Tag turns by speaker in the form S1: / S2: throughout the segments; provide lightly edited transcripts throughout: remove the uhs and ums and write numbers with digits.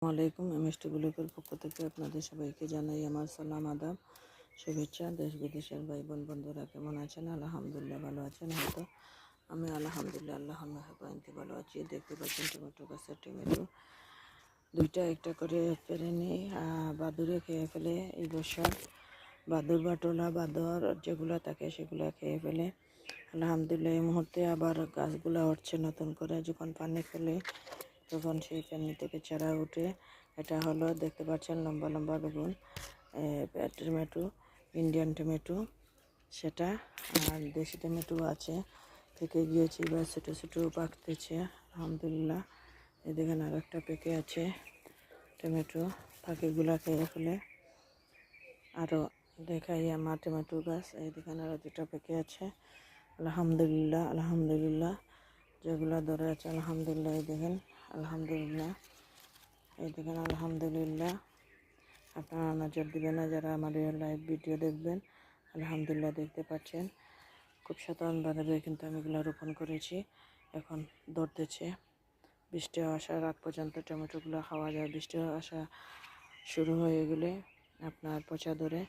S1: আসসালামাইকুম। মিষ্টি ব্লকের পক্ষ থেকে আপনাদের সবাইকে জানাই আমার সালাম, আদাব, শুভেচ্ছা। দেশ বিদেশের ভাই বোন বন্ধুরা কেমন আছেন? আলহামদুলিল্লাহ ভালো আছেন। হয়তো আমি আলহামদুলিল্লাহ আল্লাহ মেহরবানিতে ভালো আছি। দেখতে পাচ্ছেন টমেটো গাছের টমেটো দুইটা একটা করে পেরে নিই। বাদুরে খেয়ে ফেলে এই বছর, বাদুর বা টোলা বাদর যেগুলো থাকে সেগুলো খেয়ে ফেলে। আলহামদুলিল্লাহ এই মুহূর্তে আবার গাছগুলো উঠছে নতুন করে। যখন পানি ফেলে তখন সেই পানি থেকে চারা উঠে। এটা হলো দেখতে পাচ্ছেন লম্বা লম্বা বেগুন, টমেটো, ইন্ডিয়ান টমেটো সেটা। আর দেশি টমেটো আছে, পেকে গিয়েছে, এবার ছোটো ছোটো পাকতেছে আলহামদুলিল্লাহ। এই দেখেন আর একটা পেকে আছে টমেটো, পাখিগুলা খেয়ে ফেলে। আরও দেখাই আমার টমেটো গাছ, এই দেখেন আরও দুটো পেকে আছে আলহামদুলিল্লাহ। আলহামদুলিল্লাহ যেগুলো ধরে আছে আলহামদুলিল্লাহ। এই দেখেন আলহামদুলিল্লাহ, এই দেখেন আলহামদুলিল্লাহ। আপনারা নজর দিবেন না যারা আমাদের লাইভ ভিডিও দেখবেন। আলহামদুলিল্লাহ দেখতে পাচ্ছেন খুব সাধারণভাবে কিন্তু আমি এগুলো রোপণ করেছি। এখন ধরতেছে, বৃষ্টি আসার আগ পর্যন্ত টমেটোগুলো খাওয়া যায়। বৃষ্টি আসা শুরু হয়ে গেলে আপনার পচা ধরে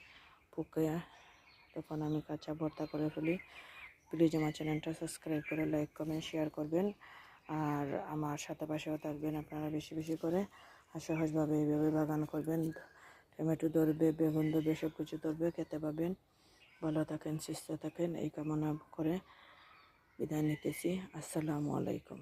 S1: পুকে, তখন আমি কাঁচা ভর্তা করে ফেলি। প্লিজ আমার চ্যানেলটা সাবস্ক্রাইব করে লাইক কমেন্ট শেয়ার করবেন, আর আমার সাথে পাশেও থাকবেন আপনারা বেশি বেশি করে। আর সহজভাবে এইভাবে বাগান করবেন, টমেটো ধরবে, বেগুন ধরবে, সব কিছু ধরবে, খেতে পাবেন। ভালো থাকেন, সুস্থ থাকেন এই কামনা করে বিদায় নিতেছি। আসসালামু আলাইকুম।